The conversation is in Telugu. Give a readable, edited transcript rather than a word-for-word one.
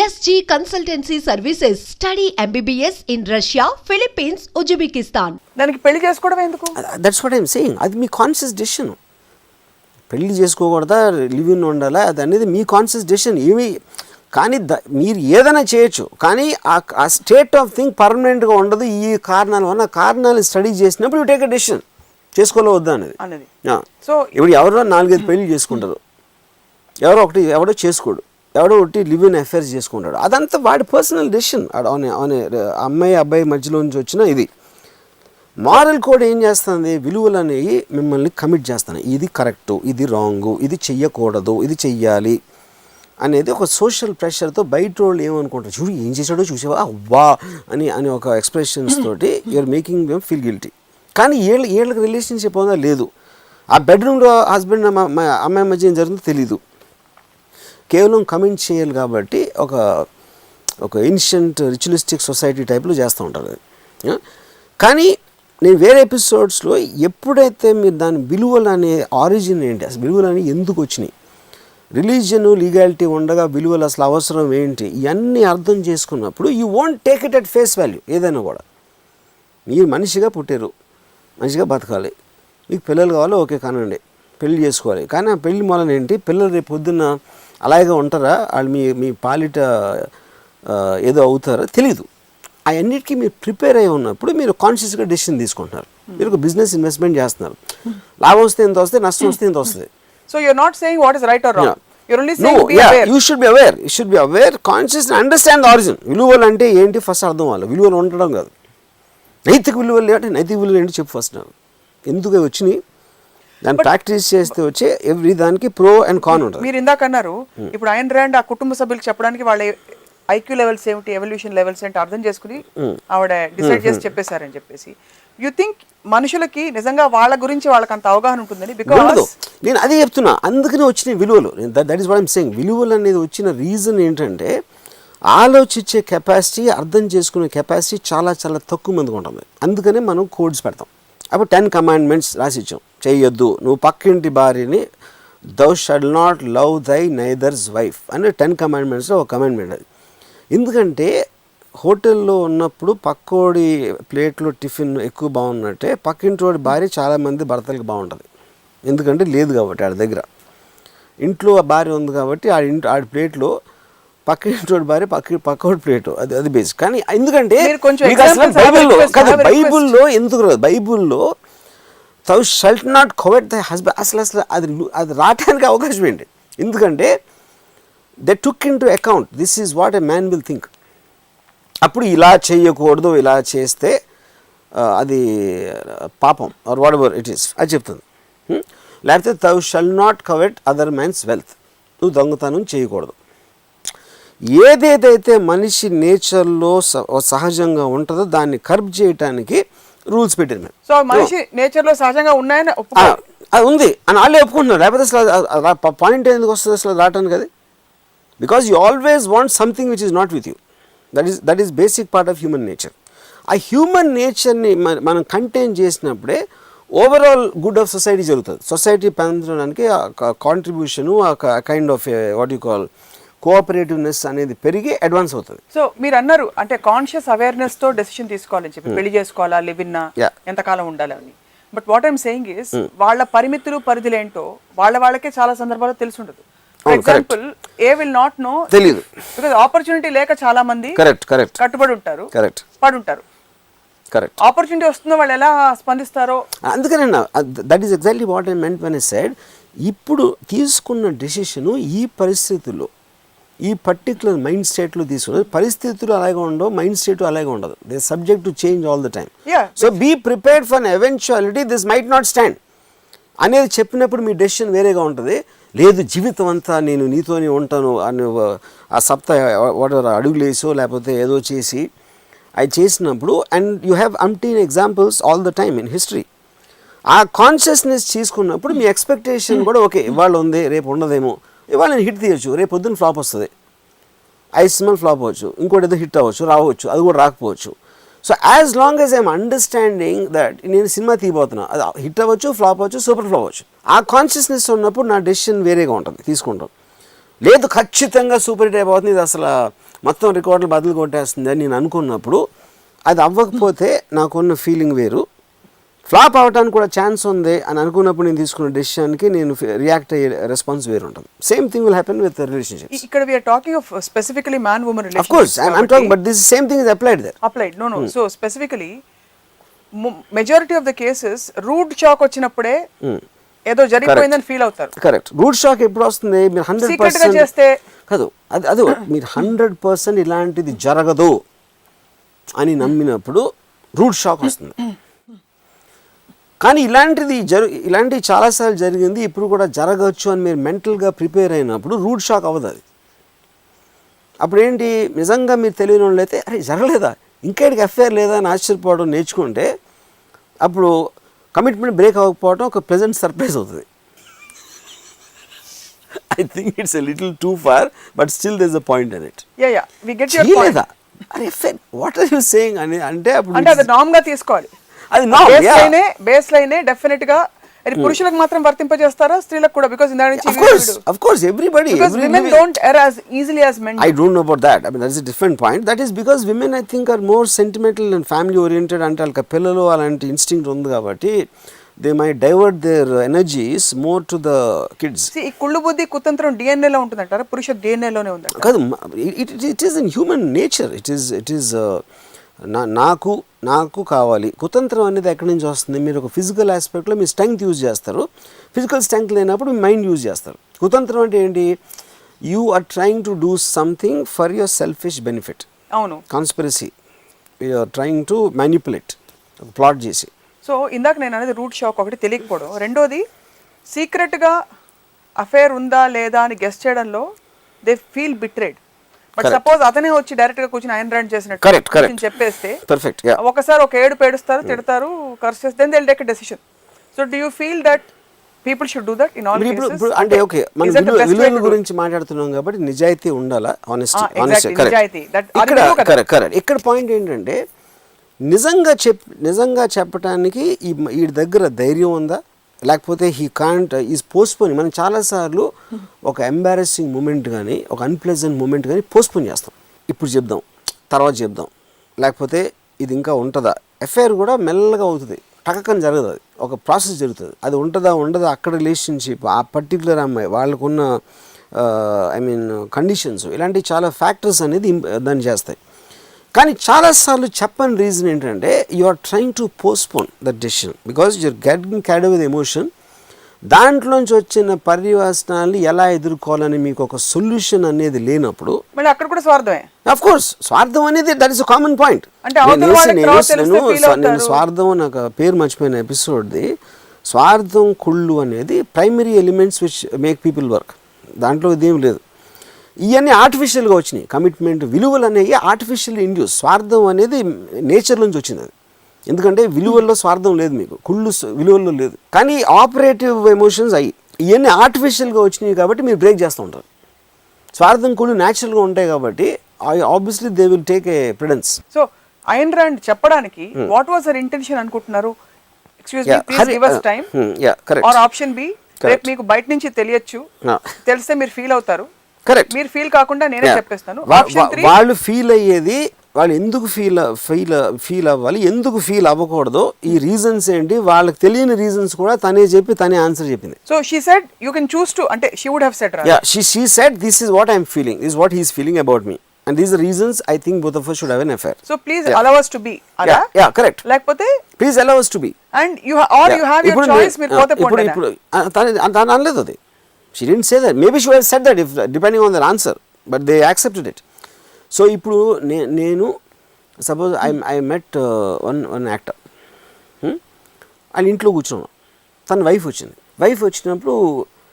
SG Consultancy Services. Study MBBS in Russia, Philippines, Uzbekistan. దానికి పెళ్లి చేసుకోవడం ఎందుకు? That's what I'm saying. అది మీ కాన్షియస్ డెసిషన్. పెళ్లి చేసుకోకూడదా, లివ్ ఇన్ ఉండాలా, అది అనేది మీ కాన్షియస్ డెసిషన్. ఏమి కానీ మీరు ఏదైనా చేయొచ్చు, కానీ ఆ స్టేట్ ఆఫ్ థింగ్ పర్మనెంట్గా ఉండదు. ఈ కారణాల వల్ల కారణాలు స్టడీ చేసినప్పుడు యూ టేక్ ఎ డెసిషన్, చేసుకోలే వద్దా అనేది. సో ఇప్పుడు ఎవరో 4-5 పెళ్లి చేసుకుంటారు, ఎవడో చేసుకోడు, ఎవడో ఒకటి లివ్ ఇన్ అఫేర్స్ చేసుకుంటాడు. అదంతా వాడి పర్సనల్ డెసిషన్. అమ్మాయి అబ్బాయి మధ్యలో నుంచి వచ్చిన ఇది మారల్ కోడ్ ఏం చేస్తుంది, విలువలు అనేవి మిమ్మల్ని కమిట్ చేస్తాను. ఇది కరెక్టు, ఇది రాంగు, ఇది చెయ్యకూడదు, ఇది చెయ్యాలి అనేది ఒక సోషల్ ప్రెషర్తో బయట వాళ్ళు ఏమనుకుంటారు, చూడు ఏం చేశాడో చూసావా వా అని ఒక ఎక్స్ప్రెషన్స్ తోటి you're making them feel guilty. కానీ వీళ్ళకి రిలేషన్షిప్ ఉందా లేదు, ఆ బెడ్రూమ్లో హస్బెండ్ అమ్మాయి మధ్య ఏం జరుగుతుందో తెలీదు, కేవలం కమెంట్ చేయాలి. కాబట్టి ఒక ఏన్షియంట్ రిచువలిస్టిక్ సొసైటీ టైప్లో చేస్తూ ఉంటారు. కానీ నేను వేరే ఎపిసోడ్స్లో ఎప్పుడైతే మీరు దాని విలువలు అనే ఆరిజిన్ ఏంటి, అసలు విలువలు అనేవి ఎందుకు వచ్చినాయి, రిలీజియన్ లీగాలిటీ ఉండగా విలువలు అసలు అవసరం ఏంటి, ఇవన్నీ అర్థం చేసుకున్నప్పుడు you won't take it at face value. ఏదైనా కూడా మీరు మనిషిగా పుట్టారు, మనిషిగా బతకాలి, మీకు పిల్లలు కావాలో ఓకే కానండి, పెళ్లి చేసుకోవాలి. కానీ ఆ పెళ్లి మూలన ఏంటి, పిల్లలు రేపు పొద్దున్న అలాగే ఉంటారా, వాళ్ళు మీ పాలిట ఏదో అవుతారో తెలీదు. అవన్నిటికీ మీరు ప్రిపేర్ అయి ఉన్నప్పుడు మీరు కాన్షియస్గా డెసిషన్ తీసుకుంటున్నారు. మీరు ఒక బిజినెస్ ఇన్వెస్ట్మెంట్ చేస్తున్నారు, లాభం వస్తే ఎంత వస్తుంది, నష్టం వస్తే ఎంత వస్తుంది. So you are not saying what is right or wrong, you are only saying be aware. You should be aware, conscious understand the origin. విలువలు అంటే ఏంటి ఫస్ట్ అర్థం అవ్వాలి. విలువలు ఉండడం కాదు, నైతిక విలువలు ఏంటి, నైతిక విలువలు ఏంటి చెప్పు ఫస్ట్. ఎందుకు వచ్చినాయి, దాన్ని ప్రాక్టీస్ చేస్తే వచ్చే ఎవ్రీ దానికి ప్రో అండ్ కాన్ ఉంటుంది. మీరు ఇందాక అన్నారు, ఇప్పుడు ఐన్ ర్యాండ్ ఆ కుటుంబ సభ్యులకు చెప్పడానికి వాళ్ళ ఐక్యూ లెవెల్స్ ఏమిటి, ఎవల్యూషన్ లెవెల్స్ ఏంటి అర్థం చేసుకుని ఆవిడ డిసైడ్ చేసి చెప్పేశారని చెప్పేసి. యూ థింక్ మనుషులకి నిజంగా వాళ్ళ గురించి వాళ్ళకి అంత అవగాహన ఉంటుందని? బికాజ్ నేను అదే చెప్తున్నా, అందుకనే వచ్చిన విలువలు. That is what I'm saying. విలువలు అనేది వచ్చిన రీజన్ ఏంటంటే ఆలోచించే కెపాసిటీ, అర్థం చేసుకునే కెపాసిటీ చాలా చాలా తక్కువ మందికి ఉంటుంది. అందుకనే మనం కోడ్స్ పెడతాం. అప్పుడు 10 కమాండ్మెంట్స్ రాసిచ్చాం, చేయొద్దు, నువ్వు పక్కింటి భార్యని దౌ షల్ నాట్ లవ్ దై నైదర్స్ వైఫ్ అని 10 కమాండ్మెంట్స్లో ఒక కమాండ్మెంట్ అది. ఎందుకంటే హోటల్లో ఉన్నప్పుడు పక్కోడి ప్లేట్లో టిఫిన్ ఎక్కువ బాగున్నట్టే పక్కింటోడి భార్య చాలామంది భర్తలకు బాగుంటుంది. ఎందుకంటే లేదు కాబట్టి ఆడి దగ్గర ఇంట్లో భార్య ఉంది కాబట్టి ఆడి ప్లేట్లో పక్కింటోడి భార్య పక్కోడి ప్లేటు అది బేసిక్. కానీ ఎందుకంటే బైబుల్లో ఎందుకు రాదు, బైబుల్లో thou shalt not covet thy husband అసలు అది రావడానికి అవకాశం ఏంటి? ఎందుకంటే they took into account this is what a man will think. అప్పుడు ఇలా చేయకూడదు, ఇలా చేస్తే అది పాపం or whatever it is అది చెప్తుంది. లేకపోతే thou shall not covet other man's wealth, నువ్వు దొంగతనం చేయకూడదు. ఏదేదైతే మనిషి నేచర్లో సహజంగా ఉంటుందో దాన్ని కర్బ్ చేయటానికి రూల్స్ పెట్టింది. సో మనిషి నేచర్లో సహజంగా ఉన్నాయని అది ఉంది అని వాళ్ళే ఒప్పుకుంటున్నారు. లేకపోతే అసలు పాయింట్ ఎందుకు వస్తుంది అసలు రావటానికి? అది because you always want something which is not with you. That is basic part of human nature. ఆ హ్యూమన్ నేచర్ని మనం కంటైన్ చేసినప్పుడే ఓవరాల్ గుడ్ ఆఫ్ సొసైటీ జరుగుతుంది. సొసైటీ పెంచడానికి contribution, kind of what you call cooperativeness అనేది పెరిగి అడ్వాన్స్ అవుతుంది. సో మీరు అన్నారు అంటే కాన్షియస్ అవేర్నెస్ తో డెసిషన్ తీసుకోవాలని చెప్పి, పెళ్లి చేసుకోవాలా, లివ్ ఇన్ ఎంతకాలం ఉండాలి అని. But what I'm saying is వాళ్ళ పరిమితులు పరిధులు ఏంటో వాళ్ళకే చాలా సందర్భాల్లో తెలిసి ఉండదు. For example A will not know, తెలియదు, బికాజ్ ఆపర్చునిటీ లేక చాలా మంది కట్టుబడి ఉంటారు, పడుంటారు. కరెక్ట్. ఆపర్చునిటీ వస్తుందో వాళ్ళు ఎలా స్పందిస్తారో. అందుకనే that is exactly what I meant when I said. ఇప్పుడు తీసుకున్న డెసిషను ఈ పరిస్థితుల్లో, ఈ పర్టికులర్ మైండ్ స్టేట్లో తీసుకున్నది. పరిస్థితులు అలాగే ఉండవు, మైండ్ స్టేట్ అలాగే ఉండదు. They subject to change all the time. So be prepared for an eventuality this might not stand అనేది చెప్పినప్పుడు మీ డెసిషన్ వేరేగా ఉంటుంది. లేదు జీవితం అంతా నేను నీతోనే ఉంటాను అని ఆ సప్త అడుగులు వేసో లేకపోతే ఏదో చేసి అది చేసినప్పుడు, and you have అంటీన్ examples all the time in history. ఆ కాన్షియస్నెస్ తీసుకున్నప్పుడు మీ ఎక్స్పెక్టేషన్ కూడా ఓకే ఇవాళ ఉంది రేపు ఉండదేమో, ఇవాళ నేను హిట్ తీయచ్చు, రేపు పొద్దున్న ఫ్లాప్ వస్తుంది, 5 సినిమాలు ఫ్లాప్ అవ్వచ్చు, ఇంకోటి ఏదో హిట్ అవ్వచ్చు, రావచ్చు, అది కూడా రాకపోవచ్చు. So as long as I'm understanding that నేను సినిమా తీయబోతున్నా, అది హిట్ అవ్వచ్చు, ఫ్లాప్ అవ్వచ్చు, సూపర్ ఫ్లాప్ అవ్వచ్చు, ఆ కాన్షియస్నెస్ ఉన్నప్పుడు నా డెసిషన్ వేరేగా ఉంటుంది, తీసుకుంటాం. లేదు ఖచ్చితంగా సూపర్ హిట్ అయిపోతుంది, ఇది అసలు మొత్తం రికార్డులు బదులు కొట్టేస్తుంది అని నేను అనుకున్నప్పుడు అది అవ్వకపోతే నాకున్న ఫీలింగ్ వేరు. ఫ్లాప్ అవ్వడానికి కూడా ఛాన్స్ ఉంది అని అనుకున్నప్పుడు నేను తీసుకున్న డెసిషన్కి నేను రియాక్ట్ అయ్యే రెస్పాన్స్ వేరు ఉంటుంది. Same thing will happen with relationship. ఇక్కడ we are talking of specifically man woman relationship. Of course I am talking, but this same thing is applied there. Applied no so specifically majority of the cases rude shock వచ్చినప్పుడే ఏదో జరిగిపోయిందని ఫీల్ అవుతారు. కరెక్ట్. రూట్ షాక్ ఎప్పుడు వస్తుంది? మీరు 100% చేస్తే కాదు, అది మీరు 100% ఇలాంటిది జరగదు అని నమ్మినప్పుడు రూట్ షాక్ వస్తుంది. కానీ ఇలాంటివి చాలాసార్లు జరిగింది, ఇప్పుడు కూడా జరగవచ్చు అని మీరు మెంటల్గా ప్రిపేర్ అయినప్పుడు రూట్ షాక్ అవ్వదు అది. అప్పుడు ఏంటి, నిజంగా మీరు తెలియని వాళ్ళు అయితే అరే జరగలేదా, ఇంకేటికి అఫేర్ లేదా అని ఆశ్చర్యపోవడం నేర్చుకుంటే అప్పుడు కమిట్మెంట్ బ్రేక్ అవ్వకపోవడం ఒక ప్లెజెంట్ సర్ప్రైజ్ అవుతుంది. I think it's a little too far, but still there is a point in it. We get your point. అరే వాట్ ఆర్ యు సేయింగ్ అని అంటే అప్పుడు అంటే అది నార్మ్ గా తీసుకోవాలి. అది నార్మ్, బేస్ లైనే డెఫినెట్ గా. అది పురుషులకు మాత్రం వర్తింపజేస్తారా స్త్రీలకు కూడా? బికాజ్ ఇందా నుంచి of course everybody women don't err as easily as men. I don't know about that. I mean that is a different point. That is because women I think are more sentimental and family oriented. అంటే వాళ్ళకి పిల్లలు అలాంటి ఇన్స్టింక్ట్ ఉంది కాబట్టి they might divert their energies more to the kids. See, ఈ కుళ్ళు బుద్ధి కుతంత్రం DNA లో ఉంటుందంటారా? పురుష DNA లోనే ఉందంటారా? కాదు, it is in human nature. It is నాకు కావాలి. కుతంత్రం అనేది ఎక్కడి నుంచి వస్తుంది? మీరు ఒక ఫిజికల్ ఆస్పెక్ట్లో మీ స్ట్రెంగ్త్ యూజ్ చేస్తారు, ఫిజికల్ స్ట్రెంగ్త్ లేనప్పుడు మీ మైండ్ యూజ్ చేస్తారు. కుతంత్రం అంటే ఏంటి? You are trying to do something for your selfish benefit. అవును, conspiracy, you are trying to manipulate, plot చేసి. సో ఇందాక నేను అనేది రూట్ షాక్ ఒకటి తెలియకపోవడం, రెండోది సీక్రెట్గా అఫేర్ ఉందా లేదా అని గెస్ చేయడంలో they feel betrayed. But suppose అతనే వచ్చి డైరెక్ట్ గా కూర్చొని ఆయన రాండ్ చేసినట్టు చెప్పేస్తే ఒకసారి ఒక ఏడు పేడుస్తారు, తిడతారు, కర్స్ చేస్తే then they will take a decision. So do you feel that people should do that in all cases? అంటే ఓకే, మనం విలువల గురించి మాట్లాడుతున్నాం కాబట్టి నిజాయితీ ఉండాలా, ఆనెస్టీ. కరెక్ట్. ఇక్కడ పాయింట్ ఏంటంటే నిజంగా చెప్పడానికి ఈ దగ్గర ధైర్యం ఉందా, లేకపోతే హీ కాంట్ ఈజ్ పోస్ట్పోన్. మనం చాలాసార్లు ఒక ఎంబారెసింగ్ మూమెంట్ కానీ ఒక అన్ప్లెజెంట్ మూమెంట్ కానీ పోస్ట్పోన్ చేస్తాం. ఇప్పుడు చెప్దాం, తర్వాత చెప్దాం, లేకపోతే ఇది ఇంకా ఉంటుందా. అఫైర్ కూడా మెల్లగా అవుతుంది, టకక్కని జరగదు, అది ఒక ప్రాసెస్ జరుగుతుంది. అది ఉండదా అక్కడ రిలేషన్షిప్, ఆ పర్టికులర్ అమ్మాయి, వాళ్ళకున్న కండిషన్స్, ఇలాంటి చాలా ఫ్యాక్టర్స్ అనేది దాన్ని చేస్తాయి. కానీ చాలాసార్లు చెప్పని రీజన్ ఏంటంటే you are trying to postpone that decision because you're getting carried with emotion. దాంట్లోంచి వచ్చిన పర్యవసనాన్ని ఎలా ఎదుర్కోవాలని మీకు ఒక సొల్యూషన్ అనేది లేనప్పుడు మళ్ళీ అక్కడ కూడా స్వార్థమే. ఆఫ్ కోర్స్ స్వార్థం అనేది that is a common point. నేను స్వార్థం నాకు పేరు మర్చిపోయిన ఎపిసోడ్ది. స్వార్థం, కుళ్ళు అనేది primary elements which make people work. దాంట్లో ఇదేం లేదు. ఇవన్నీ ఆర్టిఫిషియల్గా వచ్చినాయి. కమిట్మెంట్, విలువలు అనేవి ఆర్టిఫిషియల్ ఇండ్యూస్. స్వార్థం అనేది నేచర్ నుంచి వచ్చింది అది. ఎందుకంటే విలువల్లో స్వార్థం లేదు, మీకు కుళ్ళు విలువల్లో లేదు. కానీ ఆపరేటివ్ ఎమోషన్స్ అయ్యి ఇవన్నీ ఆర్టిఫిషియల్గా వచ్చినాయి కాబట్టి మీరు బ్రేక్ చేస్తూ ఉంటారు. స్వార్థం, కుళ్ళు న్యాచురల్గా ఉంటాయి కాబట్టి obviously they will take a precedence. So Ayn Rand చెప్పడానికి వాట్ వాస్ హర్ ఇంటెన్షన్ అనుకుంటున్నారు? Excuse me, please give us time. Or option B, రేపు మీకు బయట నుంచి తెలియచ్చు, తెలిస్తే మీరు ఫీల్ అవుతారు. కరెక్ట్. మీరు ఫీల్ కాకుండా నేనే చెప్పేస్తాను. వాళ్ళు ఫీల్ అయ్యేది, వాళ్ళు ఎందుకు ఫీల్ అవ్వాలి, ఎందుకు ఫీల్ అవ్వకూడదు, ఈ రీజన్స్ ఏంటి, వాళ్ళకి తెలియని రీజన్స్ కూడా తనే చెప్పి తనే ఆన్సర్ చెప్పింది. So she said you can choose to, అంటే she would have said she said this is what I'm feeling, this what he is feeling about me and these are reasons I think both of us should have an affair. So please allow us to be. Yeah, correct. లేకపోతే please allow us to be, and you have your choice. మీరు పోతే పోండి. ఇప్పుడు తను అనలేదు అది. She didn't say that. Maybe she would have said that if depending on their answer, but they accepted it. So ఇప్పుడు నేను suppose I met one actor. వాళ్ళ ఇంట్లో కూర్చున్నాను, తన వైఫ్ వచ్చింది. వైఫ్ వచ్చినప్పుడు